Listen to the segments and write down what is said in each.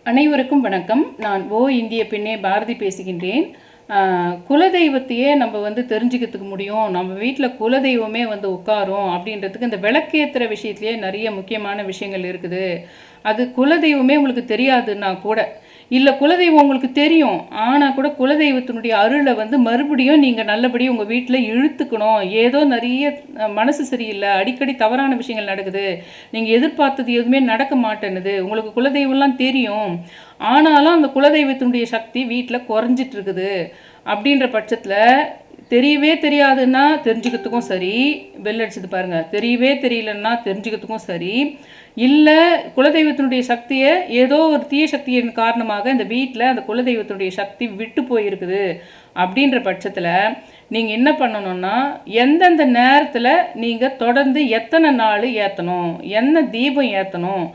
அனைவருக்கும் வணக்கம். நான் இந்திய பெண்ணே பாரதி பேசுகின்றேன். குலதெய்வத்தையே நம்ம தெரிஞ்சுக்கிறதுக்கு முடியும், நம்ம வீட்டில் குலதெய்வமே உட்காரும் அப்படின்றதுக்கு இந்த விளக்கேற்றுற விஷயத்துலேயே நிறைய முக்கியமான விஷயங்கள் இருக்குது. அது குலதெய்வமே உங்களுக்கு தெரியாதுன்னா கூட, இல்லை குலதெய்வம் உங்களுக்கு தெரியும் ஆனால் கூட குலதெய்வத்தினுடைய அருளை மறுபடியும் நீங்கள் நல்லபடியும் உங்கள் வீட்டில் இழுத்துக்கணும். ஏதோ நிறைய மனசு சரியில்லை, அடிக்கடி தவறான விஷயங்கள் நடக்குது, நீங்கள் எதிர்பார்த்தது எதுவுமே நடக்க மாட்டேன்னுது, உங்களுக்கு குலதெய்வம்லாம் தெரியும் ஆனாலும் அந்த குலதெய்வத்தினுடைய சக்தி வீட்டில் குறைஞ்சிட்டு இருக்குது அப்படின்ற பட்சத்தில், தெரியவே தெரியாதுன்னா தெரிஞ்சுக்கிறதுக்கும் சரி, பெல் அடிச்சது பாருங்கள், தெரியவே தெரியலன்னா தெரிஞ்சுக்கிறதுக்கும் சரி, இல்லை குலதெய்வத்தினுடைய சக்தியை ஏதோ ஒரு தீய சக்தியின் காரணமாக இந்த வீட்டில் அந்த குலதெய்வத்தினுடைய சக்தி விட்டு போயிருக்குது அப்படின்ற பட்சத்தில் நீங்கள் என்ன பண்ணணும்னா, எந்தெந்த நேரத்தில் நீங்கள் தொடர்ந்து எத்தனை நாள் ஏற்றணும், என்ன தீபம் ஏற்றணும்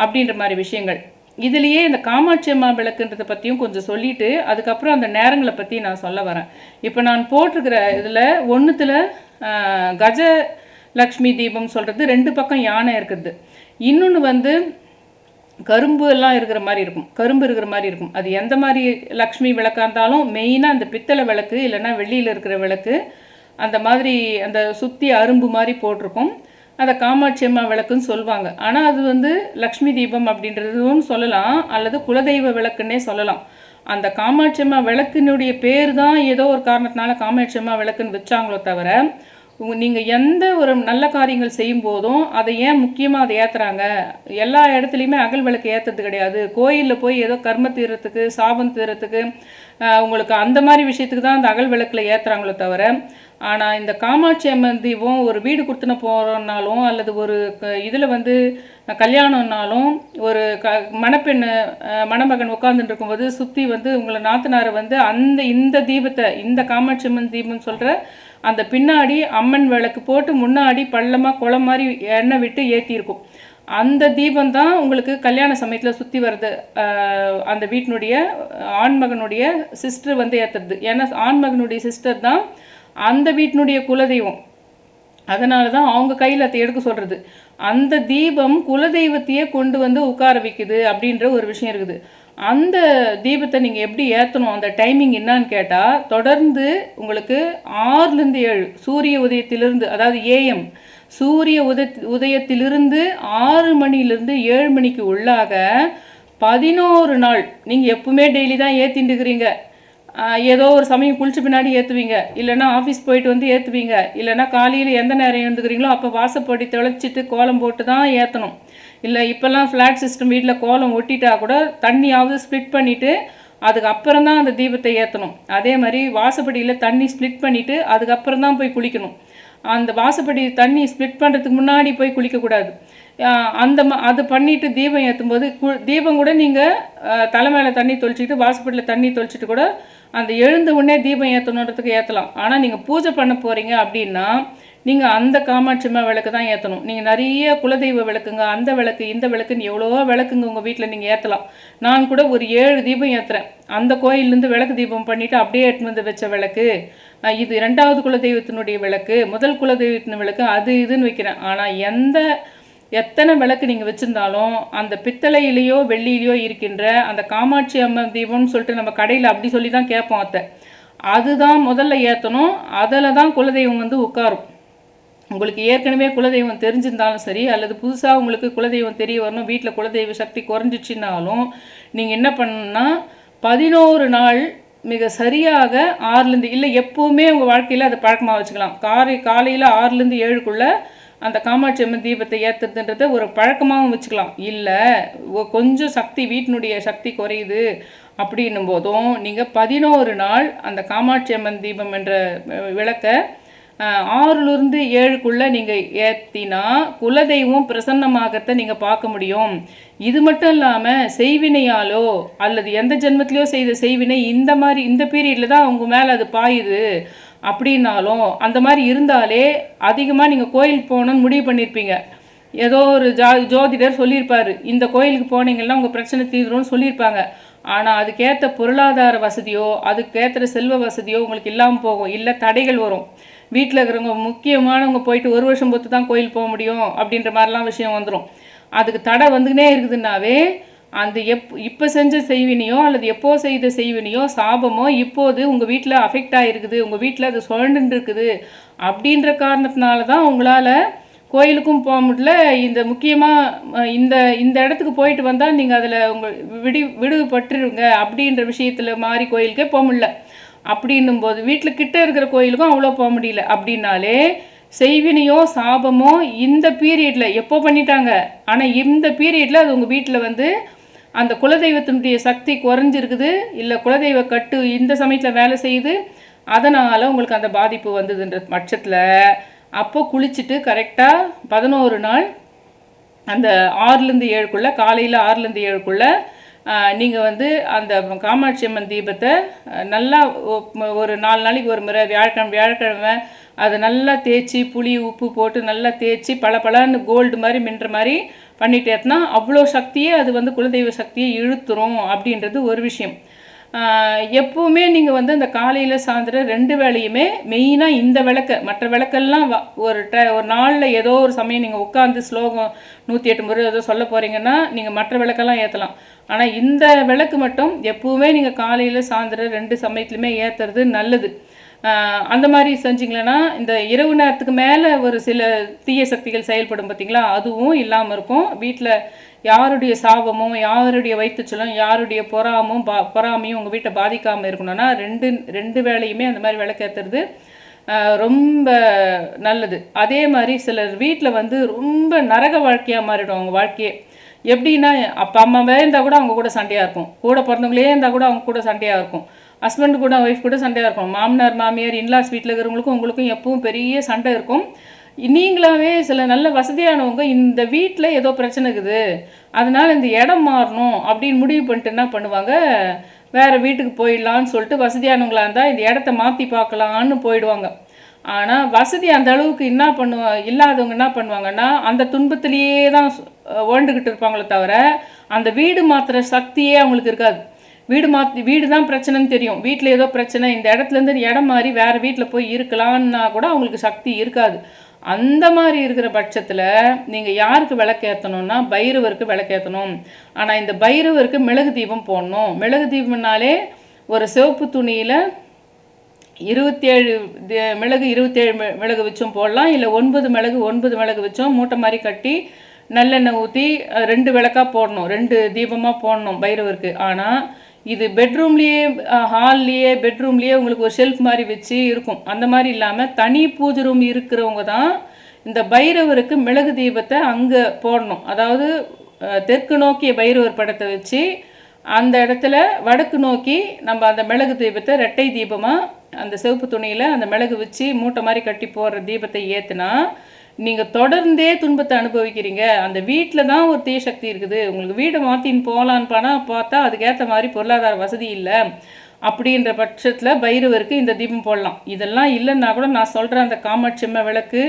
அப்படின்ற மாதிரி விஷயங்கள். இதுலேயே இந்த காமாட்சி அம்மா விளக்குன்றதை பற்றியும் கொஞ்சம் சொல்லிவிட்டு அதுக்கப்புறம் அந்த நேரங்களை பற்றி நான் சொல்ல வரேன். இப்போ நான் போட்டிருக்கிற இதில் ஒன்றுத்தில் கஜலக்ஷ்மி தீபம் சொல்கிறது, 2 பக்கம் யானை இருக்குது, இன்னொன்று கரும்பு எல்லாம் இருக்கிற மாதிரி இருக்கும், கரும்பு இருக்கிற மாதிரி இருக்கும். அது எந்த மாதிரி லக்ஷ்மி விளக்காக இருந்தாலும் மெயினாக அந்த பித்தளை விளக்கு இல்லைன்னா வெள்ளியில் இருக்கிற விளக்கு அந்த மாதிரி அந்த சுற்றி அரும்பு மாதிரி போட்டிருக்கும். அதை காமாட்சி அம்மா விளக்குன்னு சொல்லுவாங்க. ஆனால் அது லக்ஷ்மி தீபம் அப்படின்றதும் சொல்லலாம், அல்லது குலதெய்வ விளக்குன்னே சொல்லலாம். அந்த காமாட்சி அம்மா விளக்கினுடைய பேர் தான் ஏதோ ஒரு காரணத்தினால காமாட்சி அம்மா விளக்குன்னு வச்சாங்களோ தவிர, நீங்கள் எந்த ஒரு நல்ல காரியங்கள் செய்யும் போதும் அதை ஏன் முக்கியமாக அதை ஏற்றுறாங்க, எல்லா இடத்துலையுமே அகல் விளக்கு ஏற்றுறது கிடையாது. கோயிலில் போய் ஏதோ கர்ம தீரத்துக்கு சாபம் தீரத்துக்கு உங்களுக்கு அந்த மாதிரி விஷயத்துக்கு தான் அந்த அகல் விளக்கில் ஏற்றுறாங்களோ தவிர, ஆனால் இந்த காமாட்சி அம்மன் தீபம் ஒரு வீடு கொடுத்துன போகிறோன்னாலும் அல்லது ஒரு இதில் கல்யாணம்னாலும் ஒரு மணப்பெண்ணு மணமகன் உட்காந்துட்டு இருக்கும்போது சுற்றி உங்களை நாத்தனாரை இந்த தீபத்தை, இந்த காமாட்சி அம்மன் தீபம் சொல்கிற அந்த பின்னாடி அம்மன் விளக்கு போட்டு முன்னாடி பள்ளமாக குளம் மாதிரி எண்ணெய் விட்டு ஏற்றிருக்கும். அந்த தீபம் தான் உங்களுக்கு கல்யாண சமயத்தில் சுற்றி வருது. அந்த வீட்டினுடைய ஆண்மகனுடைய சிஸ்டர் ஏற்றுறது. ஏன்னா ஆண்மகனுடைய சிஸ்டர் தான் அந்த வீட்டினுடைய குலதெய்வம். அதனால தான் அவங்க கையில் அதை எடுக்க சொல்கிறது. அந்த தீபம் குலதெய்வத்தையே கொண்டு உட்கார வைக்குது அப்படின்ற ஒரு விஷயம் இருக்குது. அந்த தீபத்தை நீங்கள் எப்படி ஏற்றணும், அந்த டைமிங் என்னான்னு கேட்டால், தொடர்ந்து உங்களுக்கு 6லேருந்து 7 சூரிய உதயத்திலிருந்து, அதாவது ஏஎம் சூரிய உதயத்திலிருந்து 6 மணிலேருந்து 7 மணிக்கு உள்ளாக 11 நாள் நீங்கள் எப்பவுமே டெய்லி தான் ஏற்றிட்டு இருக்கிறீங்க. ஏதோ ஒரு சமயம் குளிச்சு பின்னாடி ஏற்றுவீங்க, இல்லைன்னா ஆஃபீஸ் போயிட்டு ஏற்றுவீங்க, இல்லைன்னா காலையில் எந்த நேரம் எழுந்துக்கிறீங்களோ அப்போ வாசப்படி தெளிச்சிட்டு கோலம் போட்டு தான் ஏற்றணும். இல்லை இப்போல்லாம் ஃப்ளாட் சிஸ்டம் வீட்டில் கோலம் ஒட்டிட்டா கூட தண்ணியாவது ஸ்ப்ளிட் பண்ணிவிட்டு அதுக்கப்புறம் தான் அந்த தீபத்தை ஏற்றணும். அதே மாதிரி வாசப்படியில் தண்ணி ஸ்ப்ளிட் பண்ணிவிட்டு அதுக்கப்புறம் தான் போய் குளிக்கணும். அந்த வாசப்படி தண்ணி ஸ்ப்ளிட் பண்ணுறதுக்கு முன்னாடி போய் குளிக்கக்கூடாது. அது பண்ணிவிட்டு தீபம் ஏற்றும்போது தீபம் கூட நீங்கள் தலை மேலே தண்ணி தொளிச்சிட்டு வாசப்படியில் தண்ணி தொளிச்சிட்டு கூட அந்த எழுந்த உடனே தீபம் ஏற்றணுன்றதுக்கு ஏற்றலாம். ஆனால் நீங்கள் பூஜை பண்ண போகிறீங்க அப்படின்னா நீங்கள் அந்த காமாட்சி அம்மா விளக்கு தான் ஏற்றணும். நீங்கள் நிறைய குலதெய்வ விளக்குங்க, அந்த விளக்கு இந்த விளக்குன்னு எவ்வளவோ விளக்குங்க உங்கள் வீட்டில் நீங்கள் ஏற்றலாம். நான் கூட ஒரு 7 தீபம் ஏற்றுறேன். அந்த கோயிலேருந்து விளக்கு தீபம் பண்ணிவிட்டு அப்படியே எடுத்து வச்ச விளக்கு, இது 2வது குலதெய்வத்தினுடைய விளக்கு, முதல் குலதெய்வத்தின் விளக்கு, அது இதுன்னு வைக்கிறேன். ஆனால் எத்தனை விளக்கு நீங்கள் வச்சுருந்தாலும் அந்த பித்தளையிலையோ வெள்ளியிலையோ இருக்கின்ற அந்த காமாட்சி அம்மன் தீபம்னு சொல்லிட்டு நம்ம கடையில் அப்படி சொல்லி தான் கேட்போம். அதுதான் முதல்ல ஏற்றணும். அதில் தான் குலதெய்வம் உட்காரும். உங்களுக்கு ஏற்கனவே குலதெய்வம் தெரிஞ்சிருந்தாலும் சரி, அல்லது புதுசாக உங்களுக்கு குலதெய்வம் தெரிய வரணும், வீட்டில் குலதெய்வ சக்தி குறைஞ்சிச்சின்னாலும் நீங்கள் என்ன பண்ணணும்னா 11 நாள் மிக சரியாக 6லேருந்து, இல்லை எப்போவுமே உங்கள் வாழ்க்கையில் அதை பழக்கமாக வச்சுக்கலாம். காலையில் 6லேருந்து 7க்குள்ளே அந்த காமாட்சி அம்மன் தீபத்தை ஏற்றுறதுன்றத ஒரு பழக்கமாகவும் வச்சுக்கலாம். இல்லை கொஞ்சம் சக்தி வீட்டினுடைய சக்தி குறையுது அப்படின்னும் போதும் நீங்கள் 11 நாள் அந்த காமாட்சி அம்மன் தீபம் என்ற விளக்கை 6லேருந்து 7க்குள்ளே நீங்கள் ஏற்றினா குலதெய்வம் பிரசன்னமாகத்தை நீங்கள் பார்க்க முடியும். இது மட்டும் இல்லாமல் செய்வினையாலோ அல்லது எந்த ஜென்மத்திலையோ செய்த செய்வினை இந்த பீரியடில் தான் உங்கள் மேலே அது பாயுது அப்படின்னாலும், அந்த மாதிரி இருந்தாலே அதிகமாக நீங்கள் கோயிலுக்கு போகணுன்னு முடிவு பண்ணியிருப்பீங்க. ஏதோ ஒரு ஜோதிடர் சொல்லியிருப்பார், இந்த கோயிலுக்கு போனீங்கன்னா உங்கள் பிரச்சனை தீர்ந்துரும்னு சொல்லியிருப்பாங்க. ஆனால் அதுக்கேற்ற பொருளாதார வசதியோ அதுக்கேற்ற செல்வ வசதியோ உங்களுக்கு இல்லாமல் போகும், இல்லை தடைகள் வரும். வீட்டில் இருக்கிறவங்க முக்கியமானவங்க போயிட்டு 1 வருஷம் பொறுத்து தான் கோயில் போக முடியும் அப்படின்ற மாதிரிலாம் விஷயம் வந்துடும். அதுக்கு தடை வந்துக்கினே இருக்குதுன்னாவே அந்த இப்போ செஞ்ச செய்வினையோ அல்லது எப்போ செய்த செய்வினையோ சாபமோ இப்போது உங்கள் வீட்டில் அஃபெக்ட் ஆகிருக்குது, உங்கள் வீட்டில் அது சுழண்டுன்னு இருக்குது அப்படின்ற காரணத்தினால தான் உங்களால் கோயிலுக்கும் போக முடியல. இந்த முக்கியமாக இந்த இந்த இடத்துக்கு போயிட்டு வந்தால் நீங்கள் அதில் உங்கள் விடுபட்டுருங்க அப்படின்ற விஷயத்தில் மாதிரி கோயிலுக்கே போக முடியல. அப்படின்னும் போது வீட்டில் கிட்ட இருக்கிற கோயிலுக்கும் அவ்வளோ போக முடியல. அப்படின்னாலே செய்வினையோ சாபமோ இந்த பீரியடில் எப்போ பண்ணிட்டாங்க, ஆனால் இந்த பீரியடில் அது உங்கள் வீட்டில் வந்து அந்த குலதெய்வத்தினுடைய சக்தி குறைஞ்சிருக்குது, இல்லை குலதெய்வ கட்டு இந்த சமயத்தில் வேலை செய்யுது, அதனால் உங்களுக்கு அந்த பாதிப்பு வந்ததுன்ற பட்சத்தில் அப்போ குளிச்சுட்டு கரெக்டாக 11 நாள் அந்த 6லேருந்து 7க்குள்ளே, காலையில் 6லேருந்து 7க்குள்ளே நீங்கள் வந்து அந்த காமாட்சி அம்மன் தீபத்தை நல்லா ஒரு 4 நாளைக்கு ஒரு முறை வியாழக்கிழமை அதை நல்லா தேய்ச்சி புளி உப்பு போட்டு நல்லா தேய்ச்சி பளபளன்னு கோல்டு மாதிரி மின்ற மாதிரி பண்ணிட்டேன்னா அவ்வளோ சக்தியே அது வந்து குலதெய்வ சக்தியை இழுத்துரும் அப்படின்றது ஒரு விஷயம். எப்போவுமே நீங்கள் வந்து அந்த காலையில் சாயந்தரம் 2 வேளையுமே மெயினாக இந்த விளக்கை, மற்ற விளக்கெல்லாம் ஒரு நாளில் ஏதோ ஒரு சமயம் நீங்கள் உட்காந்து ஸ்லோகம் 108 முறை ஏதோ சொல்ல போகிறீங்கன்னா நீங்கள் மற்ற விளக்கெல்லாம் ஏற்றலாம். ஆனால் இந்த விளக்கு மட்டும் எப்போவுமே நீங்கள் காலையில் சாயந்தரம் 2 சமயத்துலையுமே ஏற்றுறது நல்லது. அந்த மாதிரி செஞ்சிங்களேன்னா இந்த இரவு நேரத்துக்கு மேலே ஒரு சில தீய சக்திகள் செயல்படும் பார்த்திங்களா, அதுவும் இல்லாமல் இருக்கும். வீட்டில் யாருடைய சாபமும் யாருடைய வயிற்றுச்சலும் யாருடைய பொறாமையும் உங்கள் வீட்டை பாதிக்காமல் இருக்கணும்னா ரெண்டு வேளையுமே அந்த மாதிரி விளக்கேற்றுறது ரொம்ப நல்லது. அதே மாதிரி சிலர் வீட்டில் வந்து ரொம்ப நரக வாழ்க்கையாக மாறிடும் அவங்க வாழ்க்கையே. எப்படின்னா அப்பா அம்மாவே இருந்தால் கூட அவங்க கூட சண்டையாக இருக்கும், கூட பிறந்தவங்களே இருந்தால் கூட அவங்க கூட சண்டையாக இருக்கும், ஹஸ்பண்டு கூட ஒய்ஃப் கூட சண்டையாக இருக்கும், மாமனார் மாமியார் இன்லாஸ் வீட்டில் இருக்கிறவங்களுக்கும் உங்களுக்கும் எப்பவும் பெரிய சண்டை இருக்கும். நீங்களாவே சில நல்ல வசதியானவங்க இந்த வீட்டில் ஏதோ பிரச்சனை இருக்குது, அதனால் இந்த இடம் மாறணும் அப்படின்னு முடிவு பண்ணிட்டு என்ன பண்ணுவாங்க, வேறு வீட்டுக்கு போயிடலான்னு சொல்லிட்டு வசதியானவங்களாக இருந்தால் இந்த இடத்த மாற்றி பார்க்கலான்னு போயிடுவாங்க. ஆனால் வசதி அந்த அளவுக்கு இல்லாதவங்க என்ன பண்ணுவாங்கன்னா அந்த துன்பத்திலேயே தான் ஓண்டுக்கிட்டு இருப்பாங்களே தவிர அந்த வீடு மாற்றுற சக்தியே அவங்களுக்கு இருக்காது. வீடு தான் பிரச்சனைன்னு தெரியும், வீட்டில் ஏதோ பிரச்சனை, இந்த இடத்துலேருந்து இடம் மாறி வேறு வீட்டில் போய் இருக்கலான்னா கூட அவங்களுக்கு சக்தி இருக்காது. அந்த மாதிரி இருக்கிற பட்சத்தில் நீங்கள் யாருக்கு விளக்கேற்றணும்னா பைரவருக்கு விளக்கேற்றணும். ஆனால் இந்த பைரவருக்கு மிளகு தீபம் போடணும். மிளகு தீபம்னாலே ஒரு சிவப்பு துணியில் 27 மிளகு 27 மிளகு வச்சும் போடலாம், இல்லை 9 மிளகு வச்சும் மூட்டை மாதிரி கட்டி நல்லெண்ணெய் ஊற்றி 2 விளக்காக போடணும், 2 தீபமாக போடணும் பைரவருக்கு. ஆனால் இது பெட்ரூம்லேயே ஹால்லேயே பெட்ரூம்லேயே உங்களுக்கு ஒரு ஷெல்ஃப் மாதிரி வச்சு இருக்கும். அந்த மாதிரி இல்லாமல் தனி பூஜை ரூம் இருக்கிறவங்க தான் இந்த பைரவருக்கு மிளகு தீபத்தை அங்கே போடணும். அதாவது தெற்கு நோக்கிய பைரவர் படத்தை வச்சு அந்த இடத்துல வடக்கு நோக்கி நம்ம அந்த மிளகு தீபத்தை ரெட்டை தீபமாக அந்த சிவப்பு துணியில் அந்த மிளகு வச்சு மூட்டை மாதிரி கட்டி போடுற தீபத்தை ஏற்றுனா நீங்கள் தொடர்ந்தே துன்பத்தை அனுபவிக்கிறீங்க. அந்த வீட்டில் தான் ஒரு தீய சக்தி இருக்குது. உங்களுக்கு வீடை மாற்றின்னு போகலான்னு பார்த்தா அதுக்கேற்ற மாதிரி பொருளாதார வசதி இல்லை. அப்படின்ற பட்சத்தில் பைரவருக்கு இந்த தீபம் போடலாம். இதெல்லாம் இல்லைன்னா கூட நான் சொல்கிறேன் அந்த காமாட்சி அம்மை விளக்கு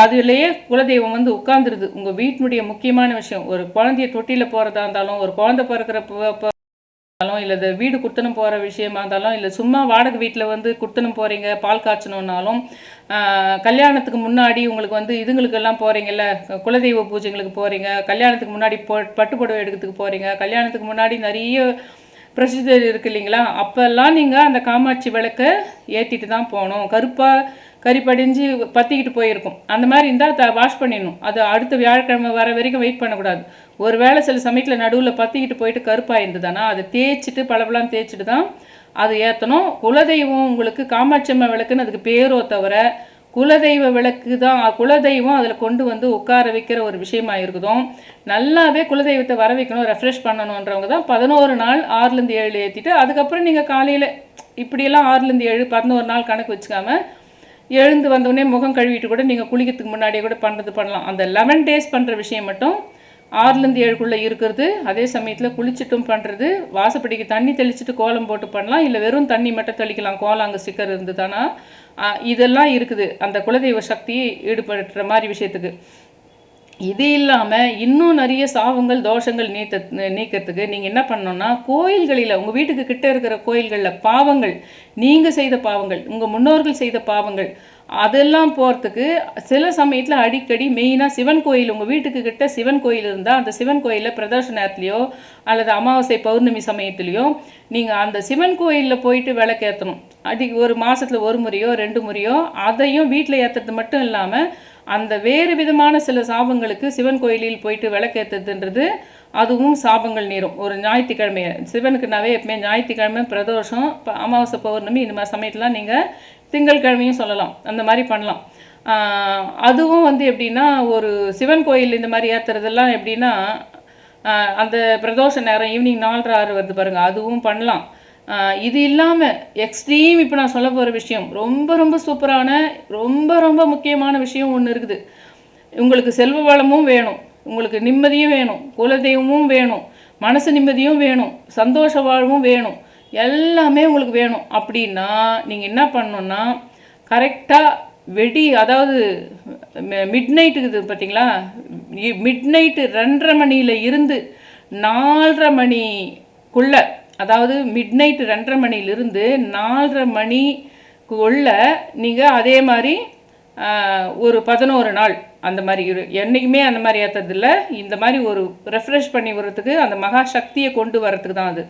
அதுலேயே குலதெய்வம் வந்து உட்காந்துருது. உங்கள் வீட்டினுடைய முக்கியமான விஷயம், ஒரு குழந்தைய தொட்டியில் போகிறதா இருந்தாலும், ஒரு குழந்தை பிறக்கிற இல்லை வீடு குடுத்தனம் போகிற விஷயமா இருந்தாலும், இல்லை சும்மா வாடகை வீட்டில் வந்து குடுத்தனம் போகிறீங்க பால் காய்ச்சணுன்னாலும், கல்யாணத்துக்கு முன்னாடி உங்களுக்கு வந்து இதுங்களுக்கெல்லாம் போகிறீங்கல்ல, குலதெய்வ பூஜைங்களுக்கு போகிறீங்க, கல்யாணத்துக்கு முன்னாடி பட்டு புடவை எடுக்கிறதுக்கு போகிறீங்க, கல்யாணத்துக்கு முன்னாடி நிறைய ப்ரொசீஜர் இருக்குது இல்லைங்களா, அப்போல்லாம் நீங்கள் அந்த காமாட்சி விளக்கை ஏற்றிட்டு தான் போகணும். கறி படிஞ்சு பற்றிக்கிட்டு போயிருக்கும், அந்த மாதிரி இருந்தால் வாஷ் பண்ணிடணும். அது அடுத்த வியாழக்கிழமை வர வரைக்கும் வெயிட் பண்ணக்கூடாது. ஒரு வேளை சில சமயத்தில் நடுவில் பற்றிக்கிட்டு போயிட்டு கருப்பாக இருந்ததுன்னா அதை தேய்ச்சிட்டு பளபளன்னு தேய்ச்சிட்டு தான் அது ஏற்றணும். குலதெய்வம் உங்களுக்கு காமாட்சி அம்மை விளக்குன்னு அதுக்கு பேரோ தவிர குலதெய்வ விளக்கு தான். குலதெய்வம் அதில் கொண்டு வந்து உட்கார வைக்கிற ஒரு விஷயமா இருக்குதும். நல்லாவே குலதெய்வத்தை வர வைக்கணும், ரெஃப்ரெஷ் பண்ணணுன்றவங்க தான் 11 நாள் 6லேருந்து 7 ஏற்றிட்டு அதுக்கப்புறம் நீங்கள் காலையில் இப்படியெல்லாம் 6லேருந்து 7 11 நாள் கணக்கு வச்சுக்காமல் எழுந்து வந்தோடனே முகம் கழுவிட்டு கூட நீங்கள் குளிக்கிறதுக்கு முன்னாடியே கூட பண்ணலாம். அந்த 11 days பண்ணுற விஷயம் மட்டும் 6லேருந்து 7க்குள்ளே இருக்கிறது. அதே சமயத்தில் குளிச்சுட்டும் பண்ணுறது, வாசப்படிக்கு தண்ணி தெளிச்சுட்டு கோலம் போட்டு பண்ணலாம், இல்லை வெறும் தண்ணி மட்டும் தெளிக்கலாம், கோலம் அங்கே ஸ்டிக்கர் இருந்ததுன்னா. இதெல்லாம் இருக்குது அந்த குலதெய்வ சக்தியை ஈடுபடுற மாதிரி விஷயத்துக்கு. இது இல்லாமல் இன்னும் நிறைய சாபங்கள் தோஷங்கள் நீக்கிறதுக்கு நீங்கள் என்ன பண்ணணும்னா, கோயில்களில் உங்கள் வீட்டுக்கு கிட்ட இருக்கிற கோயில்களில் பாவங்கள், நீங்கள் செய்த பாவங்கள், உங்கள் முன்னோர்கள் செய்த பாவங்கள், அதெல்லாம் போகிறதுக்கு சில சமயத்தில் அடிக்கடி மெயினாக சிவன் கோயில், உங்கள் வீட்டுக்கு கிட்ட சிவன் கோயில் இருந்தால் அந்த சிவன் கோயிலில் பிரதோஷ நேரத்துலையோ அல்லது அமாவாசை பௌர்ணமி சமயத்துலேயோ நீங்கள் அந்த சிவன் கோயிலில் போயிட்டு விளக்கேற்றணும். ஒரு மாதத்தில் ஒரு முறையோ 2 முறையோ. அதையும் வீட்டில் ஏற்றுறது மட்டும் இல்லாமல் அந்த வேறு விதமான சில சாபங்களுக்கு சிவன் கோயிலில் போயிட்டு விளக்கேற்றுறதுன்றது அதுவும் சாபங்கள் நீரும். ஒரு ஞாயிற்றுக்கிழமை சிவனுக்குனாவே எப்பவுமே ஞாயிற்றுக்கிழமை பிரதோஷம், அமாவாசை பௌர்ணமி இந்த மாதிரி சமயத்துலாம் நீங்கள் திங்கட்கிழமையும் சொல்லலாம், அந்த மாதிரி பண்ணலாம். அதுவும் வந்து எப்படின்னா ஒரு சிவன் கோயில் இந்த மாதிரி ஏற்றுறதெல்லாம் எப்படின்னா அந்த பிரதோஷ நேரம் ஈவினிங் 4:30 வருது பாருங்கள், அதுவும் பண்ணலாம். இது இல்லாமல் எக்ஸ்ட்ரீம் இப்போ நான் சொல்ல போகிற விஷயம் ரொம்ப ரொம்ப சூப்பரான ரொம்ப ரொம்ப முக்கியமான விஷயம் ஒன்று இருக்குது. உங்களுக்கு செல்வ வளமும் வேணும், உங்களுக்கு நிம்மதியும் வேணும், குலதெய்வமும் வேணும், மனசு நிம்மதியும் வேணும், சந்தோஷ வாழ்வும் வேணும், எல்லாமே உங்களுக்கு வேணும். அப்படின்னா நீங்கள் என்ன பண்ணணுன்னா கரெக்டாக அதாவது மிட் நைட்டுக்குது பார்த்தீங்களா, மிட் நைட்டு 2:30 மணியில் இருந்து 4:30 மணிக்குள்ளே, அதாவது மிட் நைட்டு 2:30 மணிலிருந்து 4:30 மணிக்குள்ள நீங்கள் அதே மாதிரி ஒரு 11 நாள் அந்த மாதிரி என்றைக்குமே அந்த மாதிரி ஏற்றதில்ல. இந்த மாதிரி ஒரு ரெஃப்ரெஷ் பண்ணி வர்றதுக்கு அந்த மகா சக்தியை கொண்டு வரத்துக்கு தான் அது.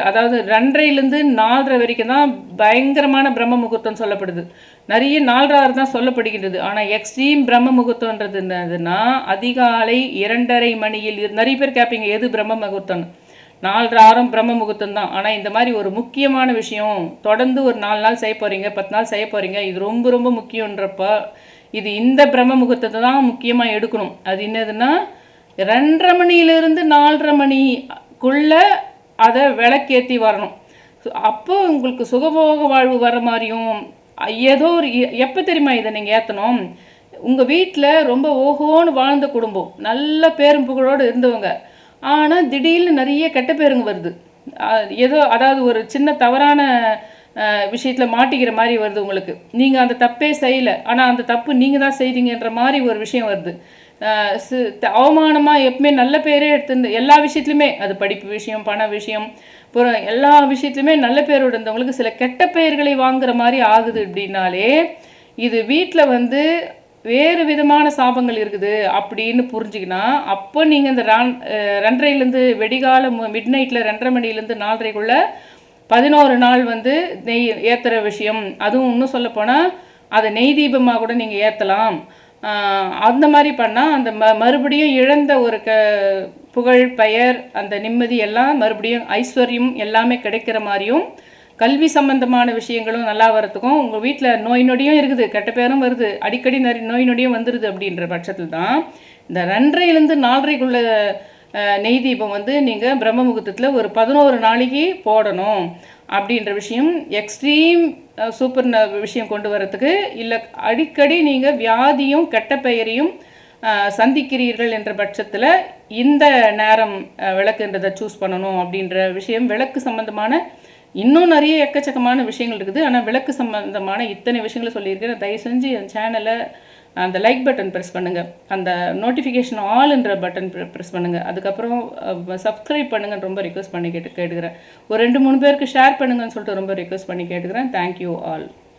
அதாவது 2:30லேருந்து 4:30 வரைக்கும் தான் பயங்கரமான பிரம்ம முகூர்த்தம் சொல்லப்படுது. நிறைய 4:30 தான் சொல்லப்படுகின்றது. ஆனால் எக்ஸ்ட்ரீம் பிரம்ம முகூர்த்தன்றது என்னதுன்னா அதிகாலை 2:30 மணியில் நிறைய பேர் கேட்பீங்க எது பிரம்ம முகூர்த்தம். 4:30 பிரம்ம முகூர்த்தம் தான். ஆனால் இந்த மாதிரி ஒரு முக்கியமான விஷயம் தொடர்ந்து ஒரு 4 நாள் செய்ய போகிறீங்க, 10 நாள் செய்ய போகிறீங்க, இது ரொம்ப ரொம்ப முக்கியன்றப்ப இது இந்த பிரம்ம முகூர்த்தத்தை தான் முக்கியமாக எடுக்கணும். அது என்னதுன்னா 2:30 மணியிலிருந்து 4:30 மணிக்குள்ளே அதை விளக்கேற்றி வரணும். அப்போ உங்களுக்கு சுகபோக வாழ்வு வர மாதிரியும் ஏதோ ஒரு எப்போ தெரியுமா இதை நீங்கள் ஏற்றணும், உங்கள் வீட்டில் ரொம்ப ஓஹோன்னு வாழ்ந்த குடும்பம், நல்ல பேரும் புகழோடு இருந்தவங்க, ஆனால் திடீர்னு நிறைய கெட்ட பேருங்க வருது, ஏதோ அதாவது ஒரு சின்ன தவறான விஷயத்தில் மாட்டிக்கிற மாதிரி வருது உங்களுக்கு. நீங்கள் அந்த தப்பே செய்யலை, ஆனால் அந்த தப்பு நீங்கள் தான் செய்தீங்கன்ற மாதிரி ஒரு விஷயம் வருது. அவமானமாக எப்பவுமே நல்ல பேரே எடுத்து எல்லா விஷயத்துலையுமே, அது படிப்பு விஷயம், பண விஷயம், அப்புறம் எல்லா விஷயத்துலையுமே நல்ல பேரோடு இருந்தவங்களுக்கு சில கெட்ட பெயர்களை வாங்குற மாதிரி ஆகுது. அப்படின்னாலே இது வீட்டில் வந்து வேறு விதமான சாபங்கள் இருக்குது அப்படின்னு புரிஞ்சுக்கினா அப்போ நீங்கள் இந்த 2:30லேருந்து வெடிகால மிட் நைட்டில் 2:30 மணிலேருந்து 4:30க்குள்ளே 11 நாள் வந்து நெய் ஏற்றுற விஷயம். அதுவும் இன்னும் சொல்லப்போனால் அதை நெய் தீபமாக கூட நீங்கள் ஏற்றலாம். அந்த மாதிரி பண்ணால் அந்த மறுபடியும் இழந்த ஒரு புகழ், பெயர், அந்த நிம்மதி எல்லாம் மறுபடியும் ஐஸ்வர்யம் எல்லாமே கிடைக்கிற மாதிரியும், கல்வி சம்பந்தமான விஷயங்களும் நல்லா வரத்துக்கும், உங்கள் வீட்டில் நோய் நொடியும் இருக்குது, கெட்ட பேரும் வருது, அடிக்கடி நோய் நொடியும் வந்துடுது. அப்படின்ற பட்சத்தில் தான் இந்த 2:30லேருந்து 4:30க்குள்ள நெய் தீபம் வந்து நீங்கள் பிரம்ம முகூர்த்தத்தில் ஒரு 11 நாளைக்கு போடணும் அப்படின்ற விஷயம். எக்ஸ்ட்ரீம் சூப்பர் விஷயம் கொண்டு வரத்துக்கு இல்லை, அடிக்கடி நீங்கள் வியாதியும் கெட்ட பெயரையும் சந்திக்கிறீர்கள் என்ற பட்சத்தில் இந்த நேரம் விளக்குன்றதை சூஸ் பண்ணணும் அப்படின்ற விஷயம். விளக்கு சம்பந்தமான இன்னும் நிறைய எக்கச்சக்கமான விஷயங்கள் இருக்குது, ஆனால் விளக்கு சம்பந்தமான இத்தனை விஷயங்களை சொல்லியிருக்கேன். தயவு செஞ்சு என் சேனலை அந்த லைக் பட்டன் ப்ரெஸ் பண்ணுங்கள், அந்த நோட்டிஃபிகேஷன் ஆல்ன்ற பட்டன் ப்ரெஸ் பண்ணுங்கள், அதுக்கப்புறம் சப்ஸ்கிரைப் பண்ணுங்கன்னு ரொம்ப ரிக்வெஸ்ட் பண்ணி கேட்டுக்கிறேன். ஒரு 2-3 பேருக்கு ஷேர் பண்ணுங்கன்னு சொல்லிட்டு ரொம்ப ரிக்வெஸ்ட் பண்ணி கேட்டுக்கிறேன். Thank you all.